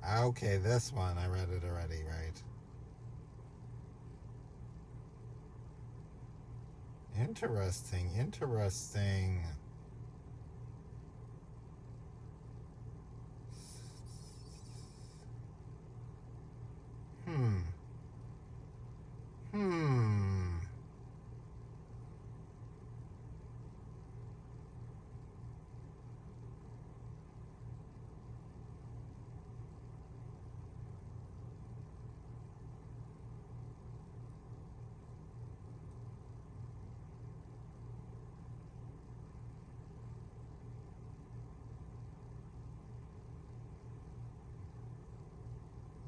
Okay, this one. I read it already, right? Interesting, interesting. Hmm. Hmm.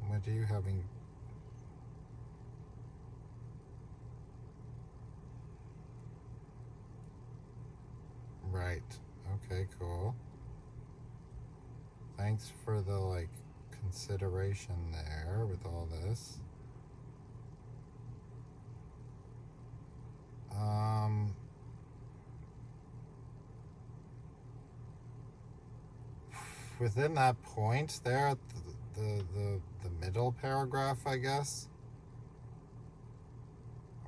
What are you having? Right. Okay, cool. Thanks for the consideration there with all this. Um Within that point there at the middle paragraph, I guess,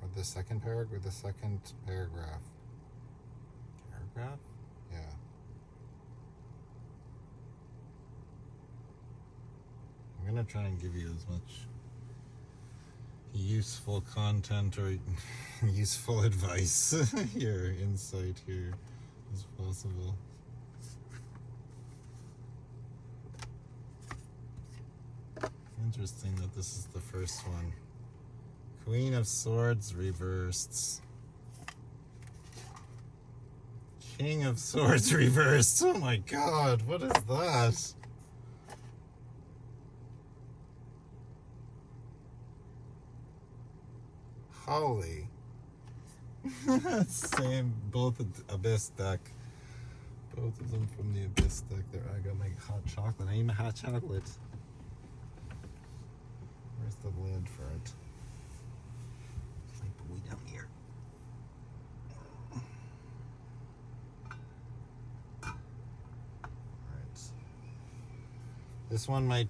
or the second paragraph, paragraph, yeah. I'm gonna try and give you as much useful content or useful advice here, insight here, as possible. Interesting that this is the first one. Queen of Swords reversed. King of Swords reversed. Oh my god, what is that? Holy. Same, both Abyss deck. Both of them from the Abyss deck. There, I got my hot chocolate. I need my hot chocolate. Where's the lid for it? It's like way down here. Alright. This one might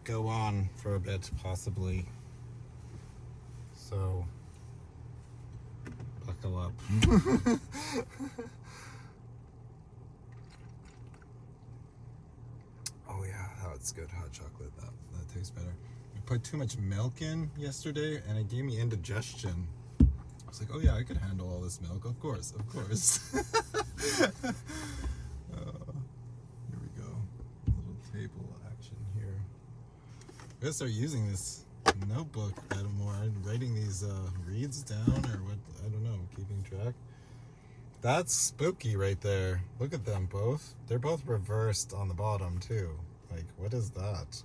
go on for a bit, possibly. So, buckle up. Oh yeah, oh, it's good hot chocolate. That tastes better. I put too much milk in yesterday, and it gave me indigestion. I was like, oh yeah, I could handle all this milk. Of course, of course. Here we go. Little table action here. I gotta start using this notebook a bit more. I'm writing these reads down, or what? I don't know. Keeping track. That's spooky right there. Look at them both. They're both reversed on the bottom too. Like, what is that?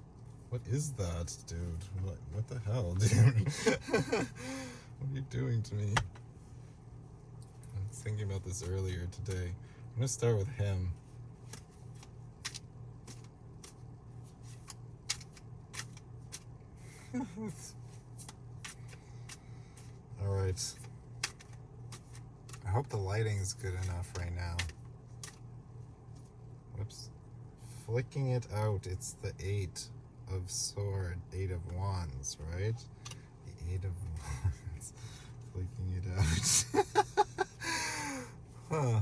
What is that, dude? What the hell, dude? What are you doing to me? I was thinking about this earlier today. I'm gonna start with him. All right. I hope the lighting is good enough right now. Whoops. Flicking it out. It's the 8 of sword, 8 of wands, right? The 8 of wands. Flicking it out. Huh.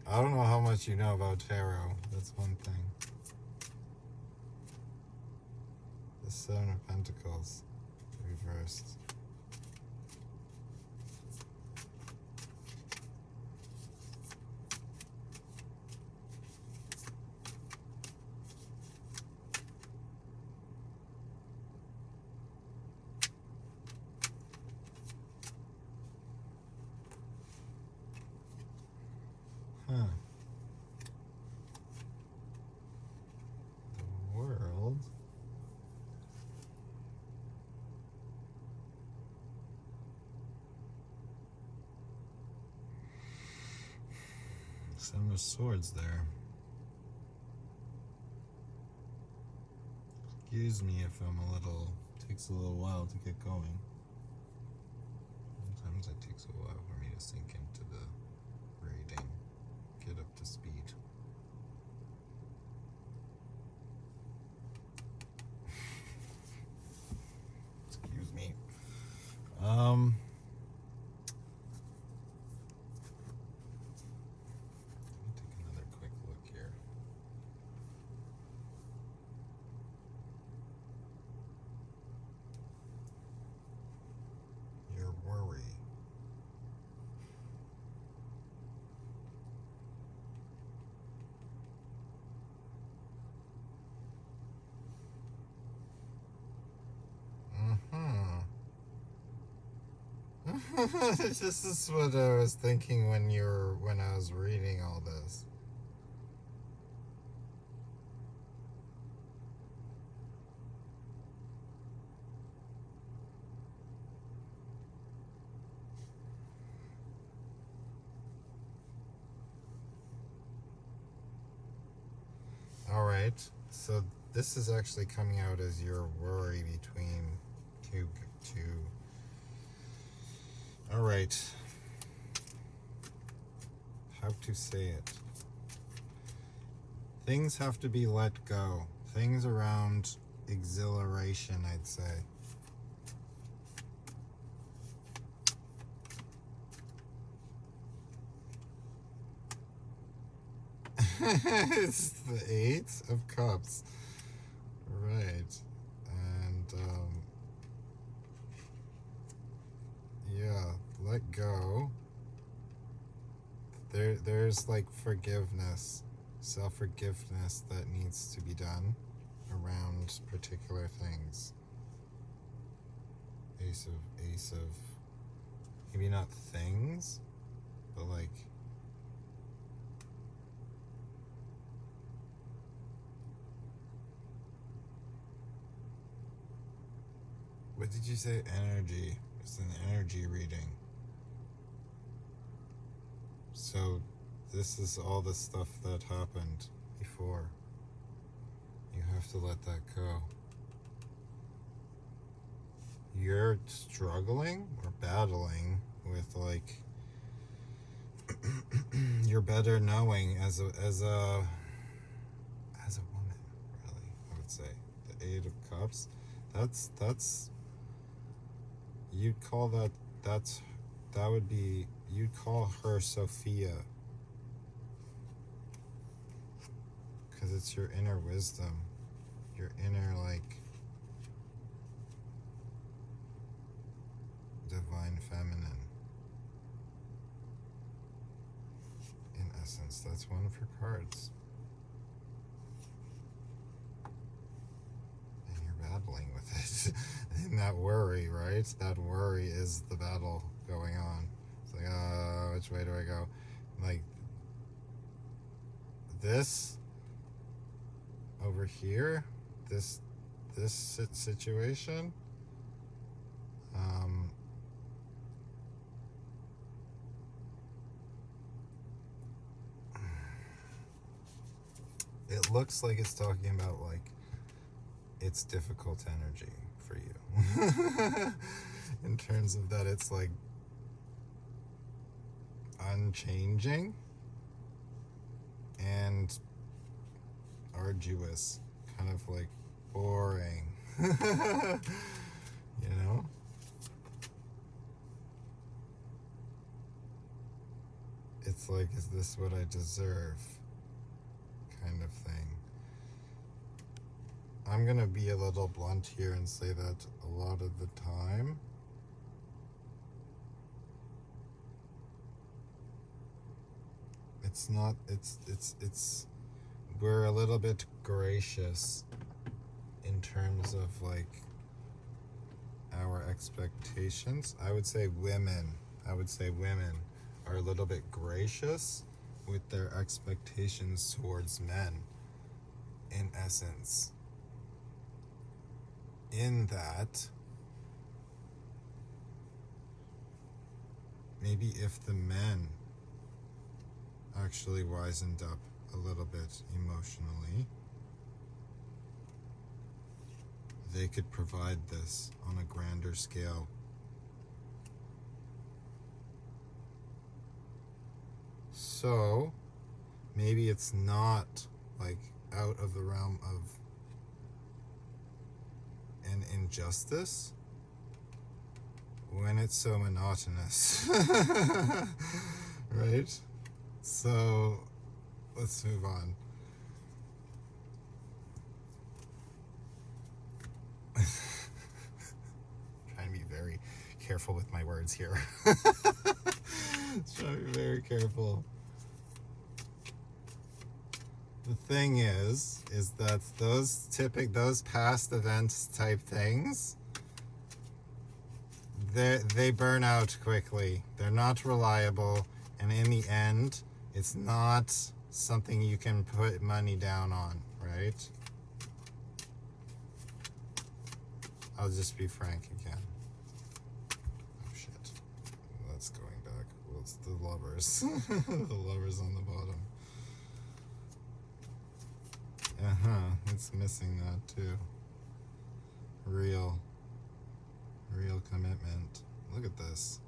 I don't know how much you know about tarot. That's one thing. The 7 of Pentacles reversed. Huh. The World. Seven of Swords there. Excuse me if I'm takes a little while to get going. Sometimes it takes a while for me to sink into the reading, get up to speed. Excuse me. Let me take another quick look here. Your worry. This is what I was thinking when I was reading all this. All right, so this is actually coming out as your worry between two. All right, how to say it? Things have to be let go. Things around exhilaration, I'd say. It's the Eight of Cups. Right. And, yeah, let go. There's like forgiveness, self-forgiveness that needs to be done around particular things. Ace of, maybe not things, but like, what did you say? Energy. It's an energy reading. So this is all the stuff that happened before. You have to let that go. You're struggling or battling with like your better knowing as a woman, really, I would say. The Eight of Cups. That's you'd call that would be, you'd call her Sophia, because it's your inner wisdom, your inner like divine feminine. In essence, that's one of her cards. And you're battling with it. And that worry, right? That worry is the battle going on. It's like, which way do I go? Like, this over here, this situation, it looks like it's talking about like it's difficult energy for you. In terms of that, it's like unchanging and arduous, kind of like boring. You know? It's like, is this what I deserve? Kind of thing. I'm gonna be a little blunt here and say that a lot of the time it's not, we're a little bit gracious in terms of like our expectations. I would say women are a little bit gracious with their expectations towards men, in essence. In that, maybe if the men actually wisened up a little bit emotionally, they could provide this on a grander scale. So maybe it's not like out of the realm of an injustice when it's so monotonous. Right? So let's move on. Trying to be very careful with my words here. Trying to be very careful. The thing is that those past events type things, they burn out quickly. They're not reliable, and in the end, it's not something you can put money down on, right? I'll just be frank again. Oh shit. That's going back. Well, it's the lovers. The lovers on the bottom. It's missing that too. Real commitment. Look at this.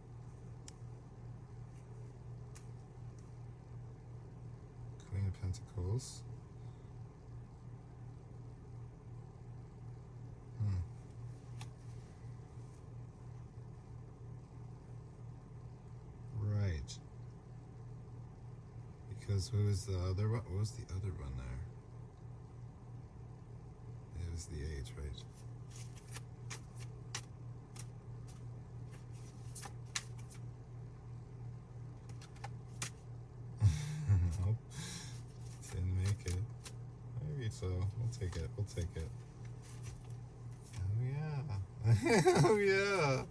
Queen of Pentacles. Right. Because who was the other one? What was the other one there? It was the age, right? Nope. Didn't make it. Maybe so. We'll take it. We'll take it. Oh yeah. Oh yeah.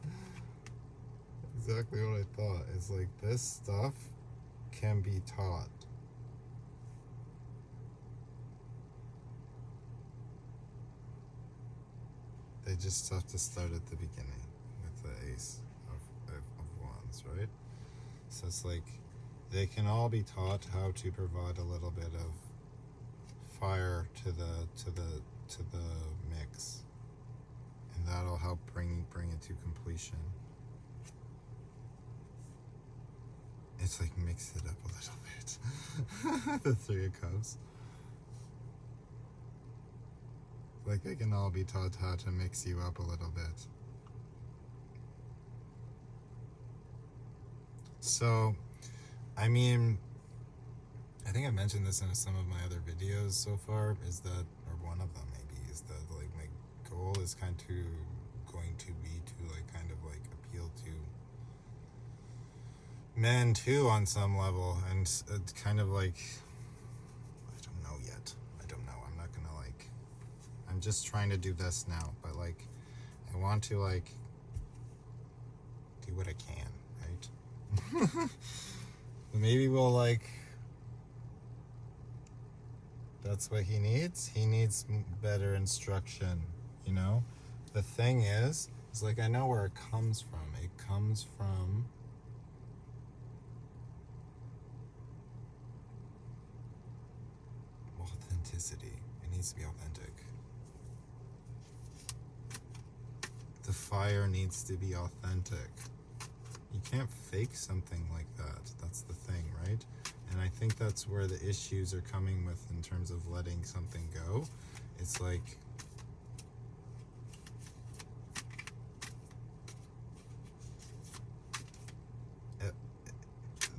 Exactly what I thought. It's like this stuff can be taught. They just have to start at the beginning with the Ace of Wands, right? So it's like they can all be taught how to provide a little bit of fire to the mix, and that'll help bring it to completion. It's like mix it up a little bit. The Three of Cups. Like they can all be taught how to mix you up a little bit. So, I mean, I think I mentioned this in some of my other videos so far, is that, or one of them maybe, is that like my goal is going to be to like kind of like appeal to men too on some level, and kind of like, I don't know yet. I don't know. I'm not gonna like, I'm just trying to do this now, but like, I want to like do what I can, right? Maybe we'll like, that's what he needs. He needs better instruction, you know? The thing is like, I know where it comes from. It comes from authenticity. It needs to be authentic. The fire needs to be authentic. You can't fake something like that. That's the thing, right? And I think that's where the issues are coming with in terms of letting something go. It's like,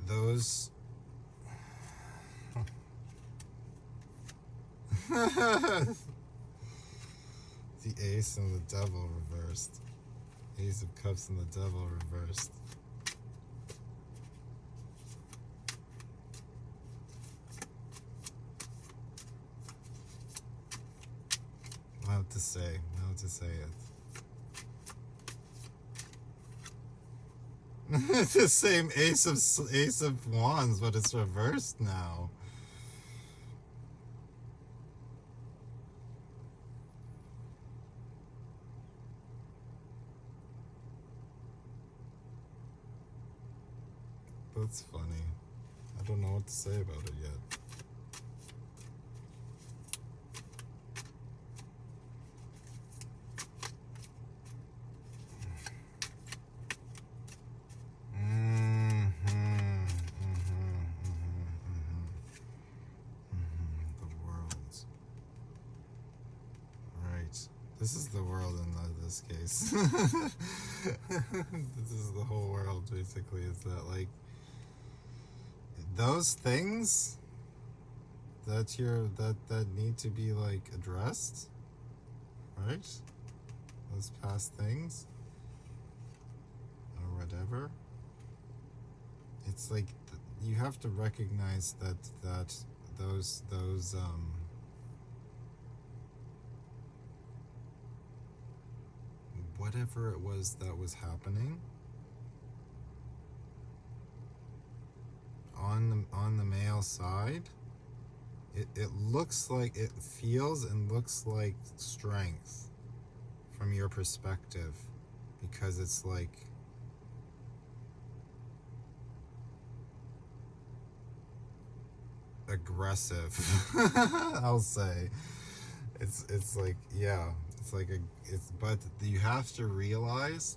those the Ace and the Devil reversed. Ace of Cups and the Devil reversed. How to say it. It's the same Ace of Wands, but it's reversed now. That's funny. I don't know what to say about it yet. This is the world in this case. This is the whole world, basically. Is that like those things that need to be like addressed, right? Those past things or whatever. It's like you have to recognize that those whatever it was that was happening on the male side, it looks like, it feels and looks like strength from your perspective, because it's like aggressive. I'll say it's like, yeah, it's like but you have to realize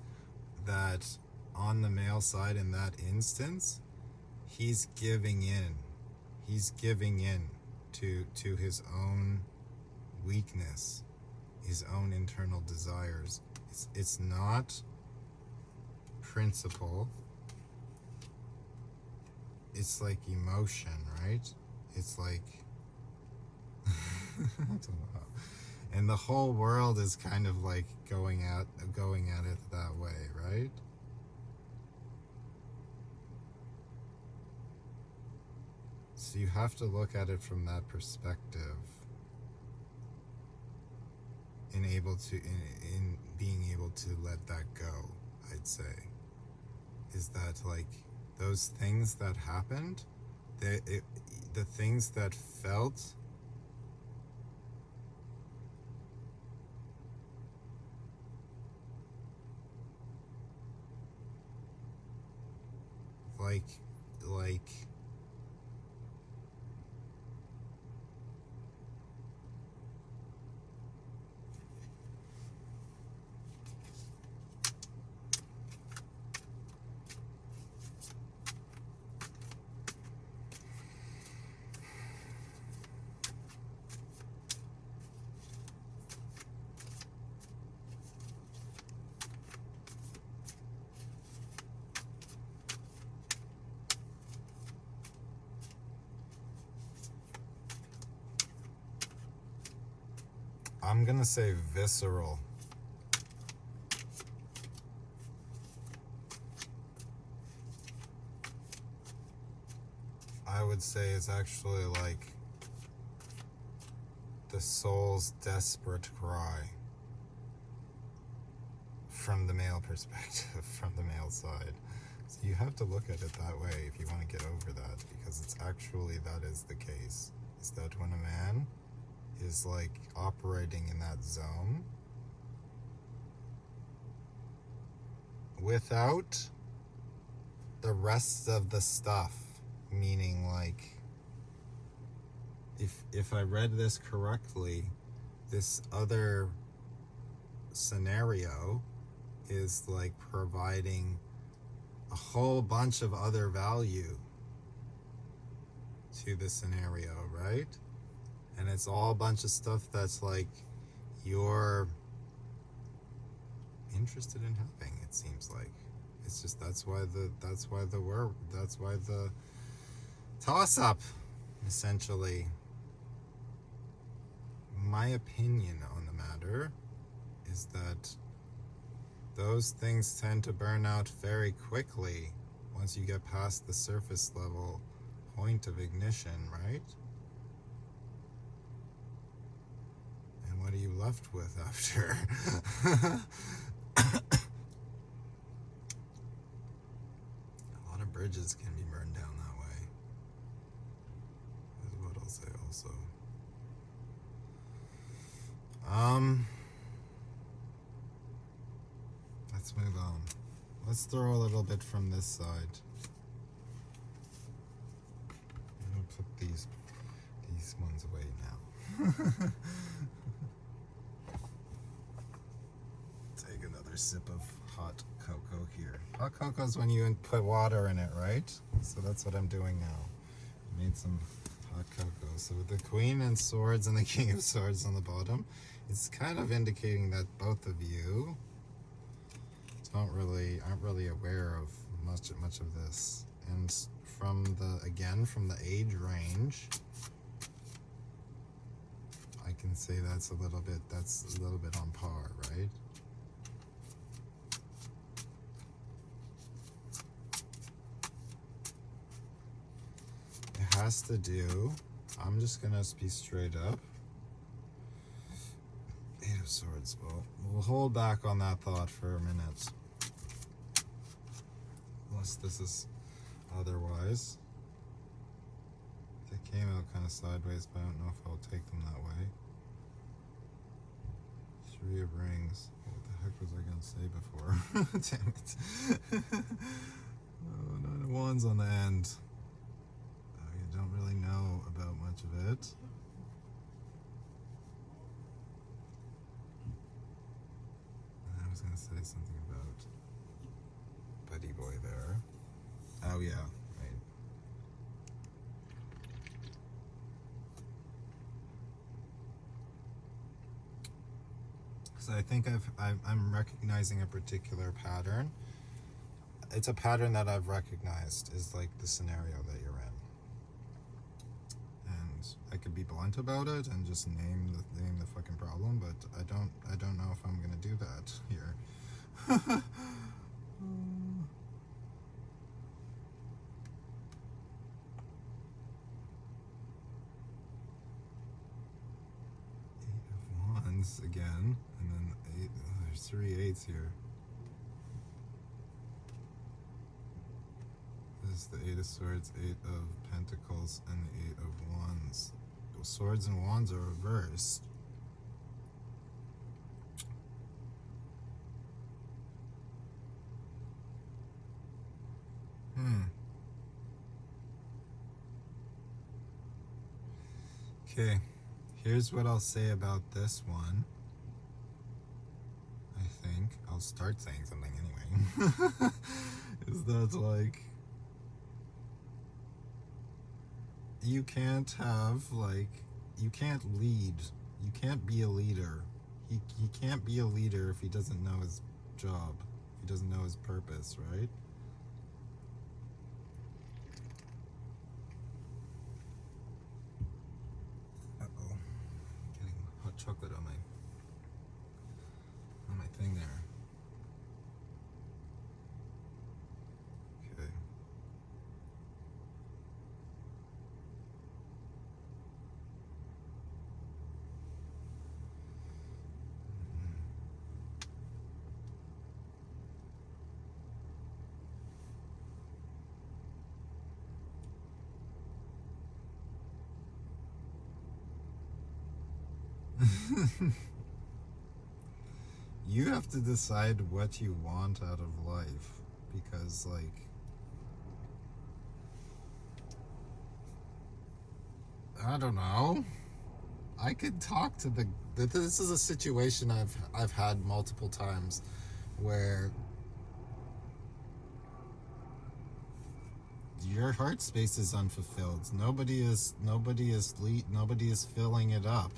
that on the male side in that instance, he's giving in to his own weakness, his own internal desires. It's not principle, it's like emotion, right? It's like I don't know how. And the whole world is kind of like going at it that way, right? So you have to look at it from that perspective, in being able to let that go, I'd say. Is that like those things that happened, the things that felt like I'm gonna say visceral. I would say it's actually like the soul's desperate cry from the male perspective, from the male side. So you have to look at it that way if you want to get over that, because it's actually, that is the case. Is that when a man is like operating in that zone without the rest of the stuff, meaning like, if I read this correctly, this other scenario is like providing a whole bunch of other value to the scenario, right? And it's all a bunch of stuff that's like you're interested in having, it seems like. It's just that's why the toss up, essentially. My opinion on the matter is that those things tend to burn out very quickly once you get past the surface level point of ignition, right? And what are you left with after? A lot of bridges can be burned down that way, is what I'll say also. Let's move on. Let's throw a little bit from this side. I'm gonna put these ones away now. Take another sip of hot cocoa here. Hot cocoa is when you put water in it, right? So that's what I'm doing now. I made some hot cocoa. So with the Queen and Swords and the King of Swords on the bottom, it's kind of indicating that both of you aren't really aware of much of this. And from the age range, I can say that's a little bit on par, right? It has to do, I'm just gonna be straight up. Eight of Swords. Well, we'll hold back on that thought for a minute. Unless this is otherwise. They came out kind of sideways, but I don't know if I'll take them that way. Three of Rings. What the heck was I going to say before? Damn it. Oh, Nine of Wands on the end. You don't really know about much of it. I was going to say something about Buddy Boy there. Oh yeah, right. So I think I'm recognizing a particular pattern. It's a pattern that I've recognized is like the scenario that you're in, and I could be blunt about it and just name the fucking problem, but I don't know if I'm gonna do that here. Again, and then eight. There's 3 8s here. This is the Eight of Swords, Eight of Pentacles, and the Eight of Wands. Swords and Wands are reversed. Okay. Here's what I'll say about this one. I think I'll start saying something anyway. Is that like you can't lead. You can't be a leader. He can't be a leader if he doesn't know his job. If he doesn't know his purpose, right? Chocolate on my thing there. Okay. You have to decide what you want out of life, because like I don't know. I could talk to this is a situation I've had multiple times where your heart space is unfulfilled. Nobody is filling it up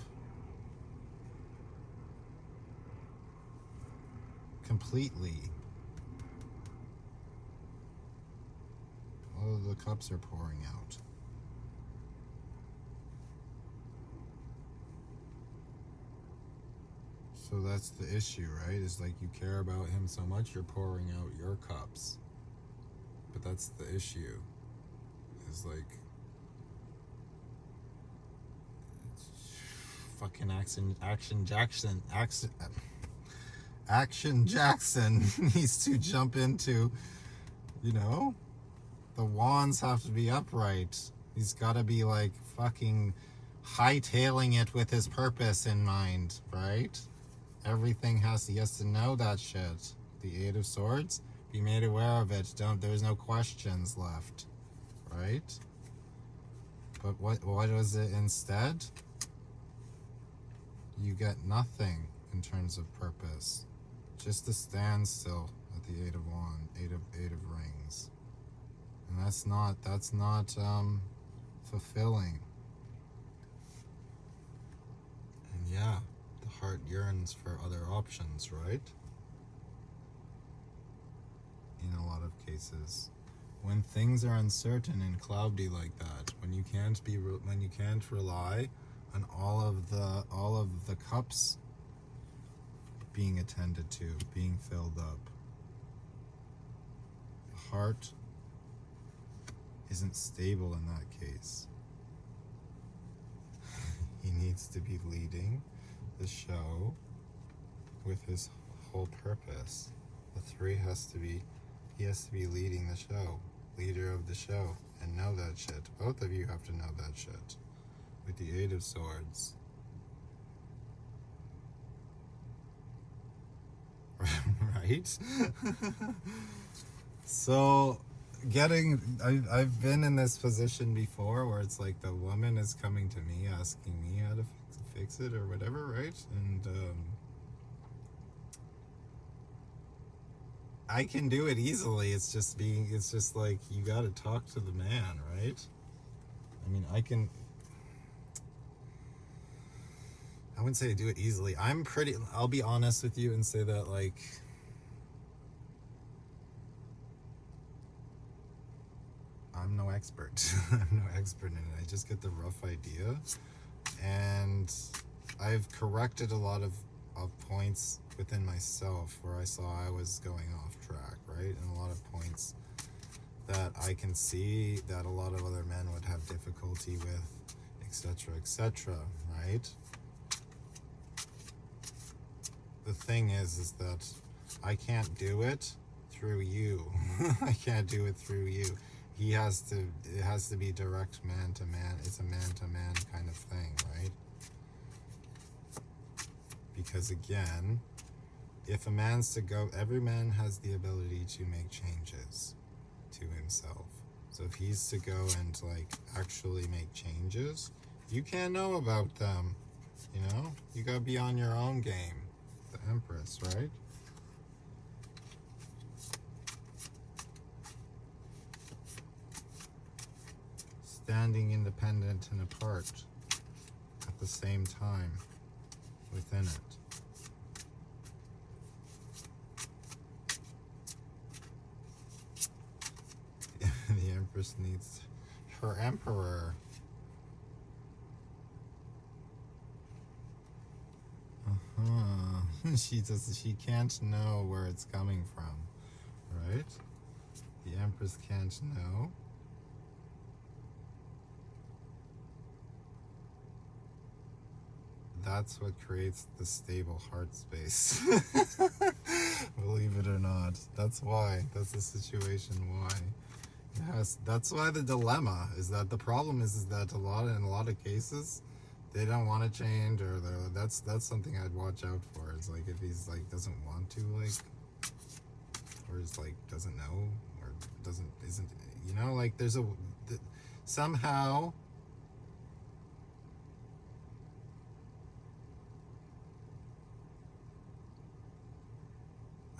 completely. All of the cups are pouring out. So that's the issue, right? Is like you care about him so much, you're pouring out your cups. But that's the issue. Is like fucking Action Jackson needs to jump into, the wands have to be upright. He's got to be like fucking hightailing it with his purpose in mind, right? Everything he has to know that shit. The Eight of Swords, be made aware of it. There's no questions left, right? But what was it instead? You get nothing in terms of purpose. Just a standstill at the Eight of Rings. And that's not fulfilling. Yeah, the heart yearns for other options, right? In a lot of cases, when things are uncertain and cloudy like that, when you can't rely on all of the cups being attended to, being filled up, the heart isn't stable in that case. He needs to be leading the show with his whole purpose. The three he has to be leading the show, leader of the show, and know that shit. Both of you have to know that shit. With the Eight of Swords. Right? So, I've been in this position before where it's like the woman is coming to me asking me how to fix it or whatever, right? And I can do it easily. It's just like you got to talk to the man, right? I mean, I wouldn't say I do it easily. I'll be honest with you and say that, like, I'm no expert. I'm no expert in it. I just get the rough idea. And I've corrected a lot of points within myself where I saw I was going off track, right? And a lot of points that I can see that a lot of other men would have difficulty with, etc., right? The thing is that I can't do it through you. I can't do it through you. It has to be direct man to man. It's a man to man kind of thing, right? Because again, if a man's to go, every man has the ability to make changes to himself. So if he's to go and like actually make changes, you can't know about them. You know, you gotta be on your own game. The Empress, right? Standing independent and apart at the same time within it. The Empress needs her Emperor. She can't know where it's coming from, right? The Empress can't know. That's what creates the stable heart space. Believe it or not. That's why. That's the situation why. Yes, that's why the dilemma is that the problem is that in a lot of cases they don't want to change, or that's something I'd watch out for. It's like if he's like doesn't want to, like, or is like doesn't know, or isn't, you know, like there's somehow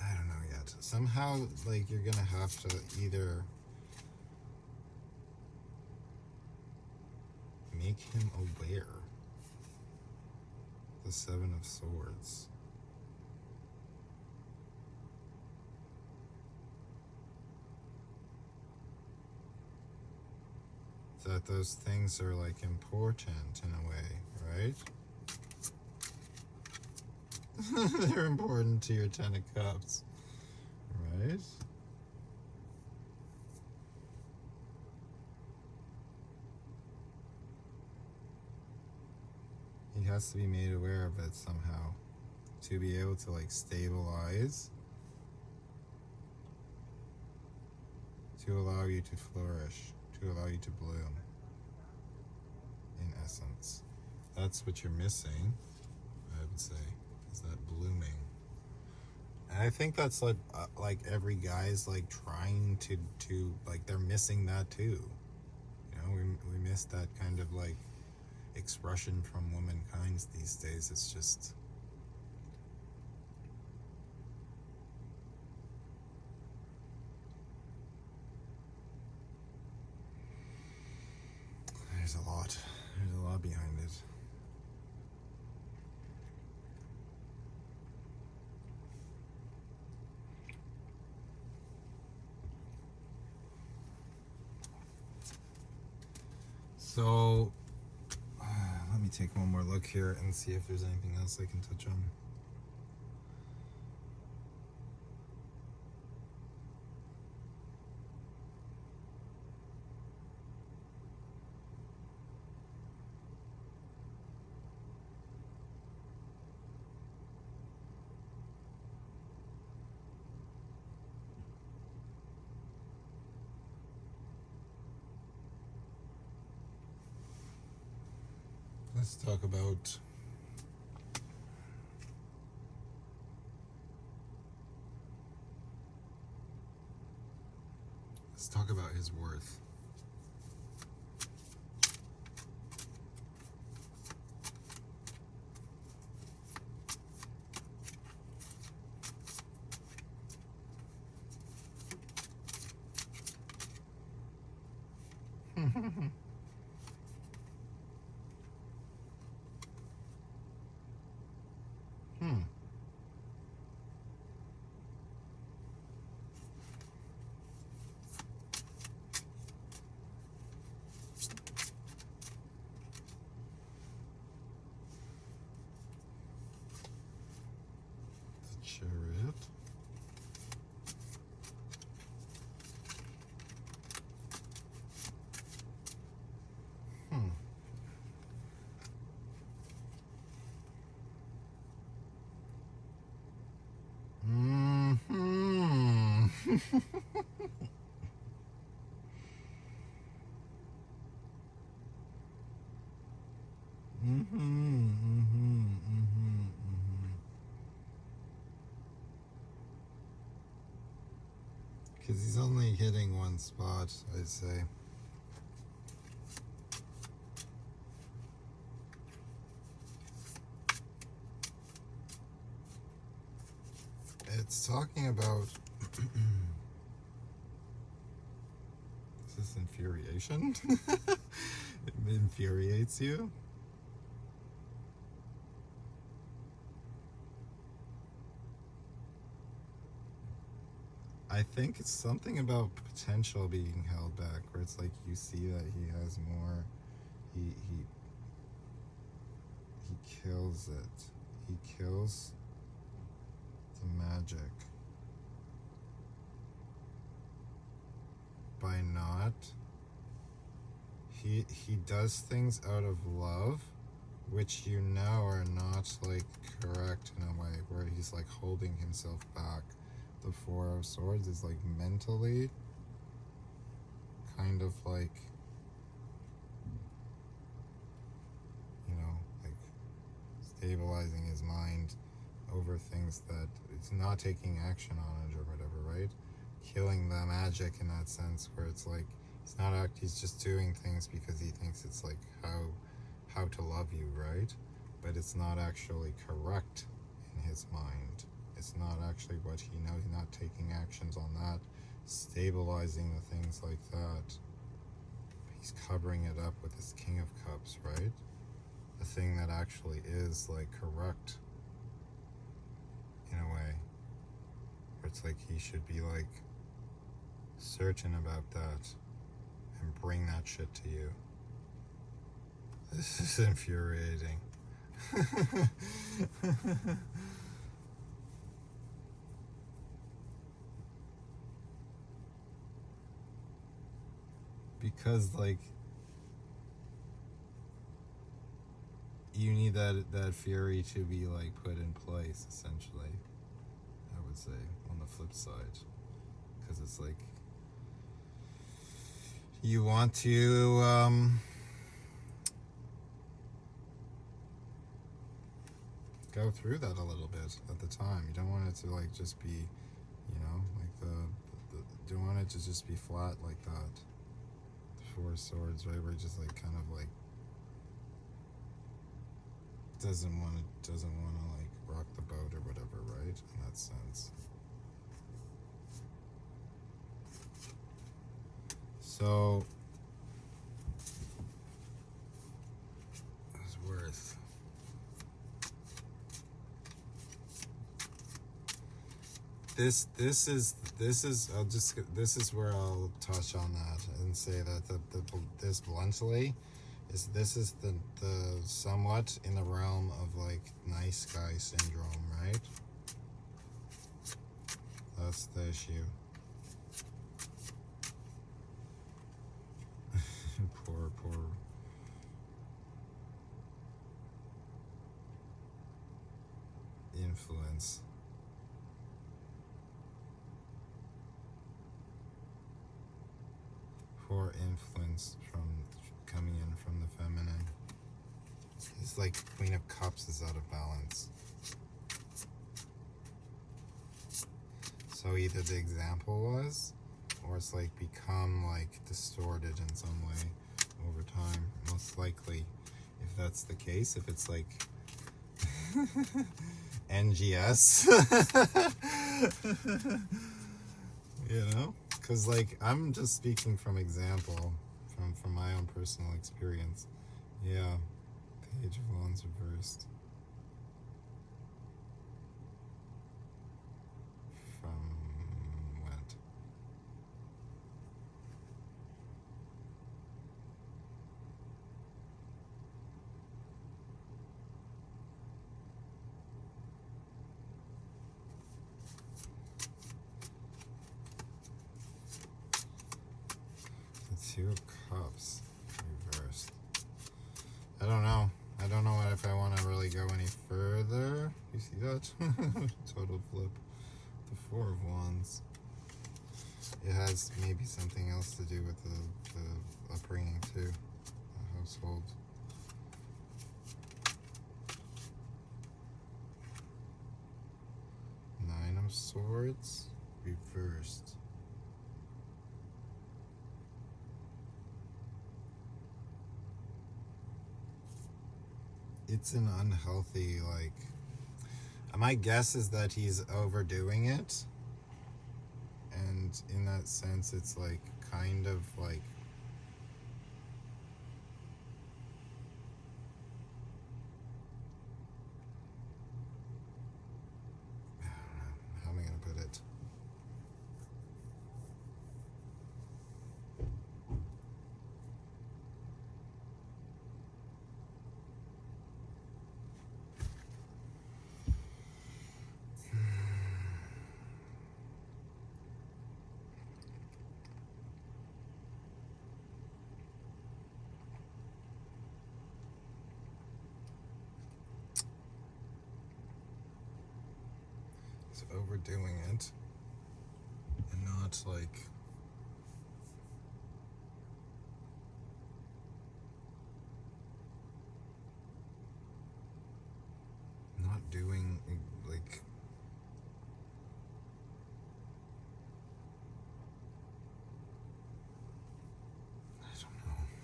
I don't know yet. Somehow, like, you're gonna have to either make him aware. The Seven of Swords. That those things are like important in a way, right? They're important to your Ten of Cups, right? He has to be made aware of it somehow to be able to like stabilize, to allow you to flourish, to allow you to bloom, in essence. That's what you're missing, I would say, is that blooming. And I think that's like every guy's like trying to like they're missing that too. You know, we miss that kind of like expression from womankind these days. It's just there's a lot behind it. So let me take one more look here and see if there's anything else I can touch on. Let's talk about his worth. The Chariot. Because he's only hitting one spot, I'd say. It's talking about is this infuriation? It infuriates you? I think it's something about potential being held back, where it's like you see that he has more. He kills it. He kills the magic by not. He does things out of love, which you know are not like correct in a way, where he's like holding himself back. The Four of Swords is like mentally kind of like, you know, like stabilizing his mind over things that it's not taking action on it or whatever, right? Killing the magic in that sense, where it's like he's just doing things because he thinks it's like how to love you, right? But it's not actually correct in his mind. It's not actually what he knows. He's not taking actions on that, stabilizing the things like that. He's covering it up with his King of Cups, right? The thing that actually is like correct in a way. Where it's like he should be like searching about that and bring that shit to you. This is infuriating. Because like you need that fury to be like put in place, essentially, I would say, on the flip side. Because it's like you want to go through that a little bit at the time. You don't want it to like just be, you know, like the don't want it to just be flat like that. The Four of Swords, right, where it just like kind of like doesn't want to like rock the boat or whatever, right? In that sense. So his worth. This is where I'll touch on that and say that this bluntly, This is the somewhat in the realm of like nice guy syndrome, right? That's the issue. Poor influence. Poor influence from coming in from the feminine. It's like Queen of Cups is out of balance. So either the example was, or it's like become like distorted in some way over time. Most likely, if that's the case, if it's like NGS, you know, because like I'm just speaking from example, from my own personal experience. Yeah, Page of Wands reversed. From what? The Two of Cups reversed. I don't know. I don't know if I want to really go any further. You see that? Total flip. The Four of Wands. It has maybe something else to do with the upbringing too, the household. Nine of Swords reversed. It's an unhealthy, like, my guess is that he's overdoing it, and in that sense it's like kind of like how am I gonna put it? He's overdoing it and not like not doing like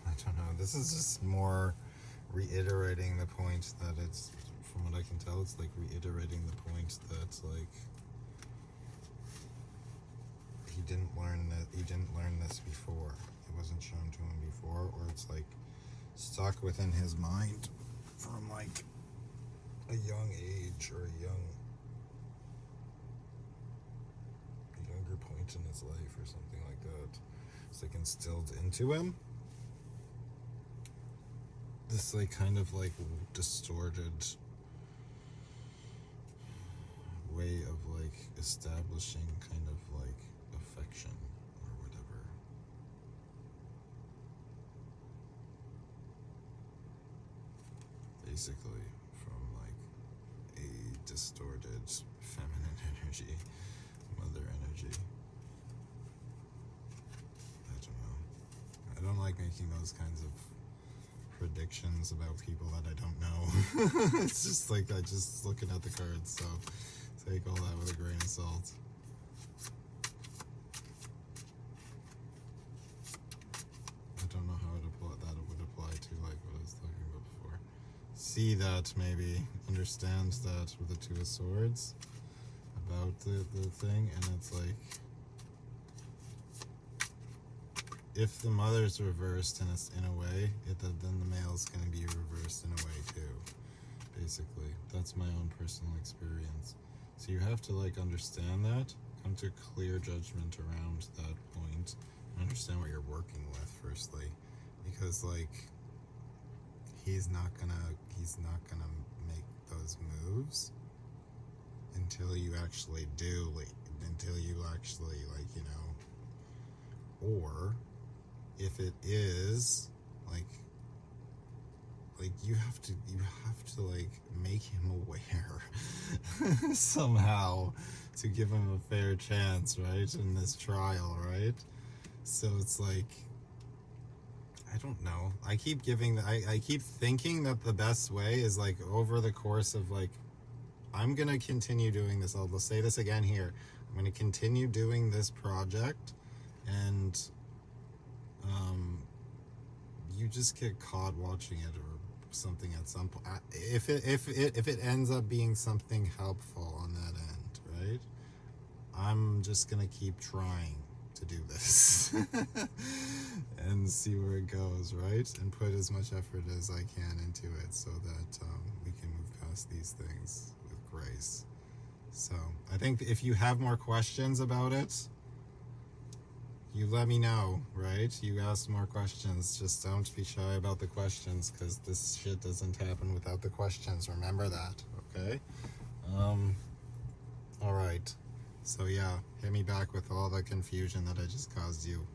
I don't know. This is just more reiterating the point that it's, from what I can tell, it's like reiterating the point that like he didn't learn this before. It wasn't shown to him before, or it's like stuck within his mind from like a young age or a younger point in his life or something like that. It's like instilled into him this like kind of like distorted way of like establishing kind of like affection or whatever. Basically from like a distorted feminine energy, mother energy. I don't know. I don't like making those kinds of predictions about people that I don't know. It's just like I just looking at the cards, so take all that with a grain of salt. I don't know how that would apply to like what I was talking about before. See that maybe, understand that with the Two of Swords about the thing, and it's like if the mother's reversed and it's in a way, then the male's going to be reversed in a way too. Basically, that's my own personal experience. So you have to like understand that, come to a clear judgment around that point, and understand what you're working with firstly, because like he's not gonna make those moves until you actually do, like, until you actually, like, you know, or if it is like you have to like make him aware somehow to give him a fair chance, right, in this trial, right? So it's like, I don't know. I keep thinking that the best way is like over the course of like, I'm gonna continue doing this. I'll say this again here. I'm gonna continue doing this project, and you just get caught watching it or something at some point. If it ends up being something helpful on that end, right? I'm just gonna keep trying to do this and see where it goes, right? And put as much effort as I can into it so that we can move past these things with grace. So I think if you have more questions about it, you let me know, right? You ask more questions. Just don't be shy about the questions, because this shit doesn't happen without the questions. Remember that, okay? All right. So yeah, hit me back with all the confusion that I just caused you.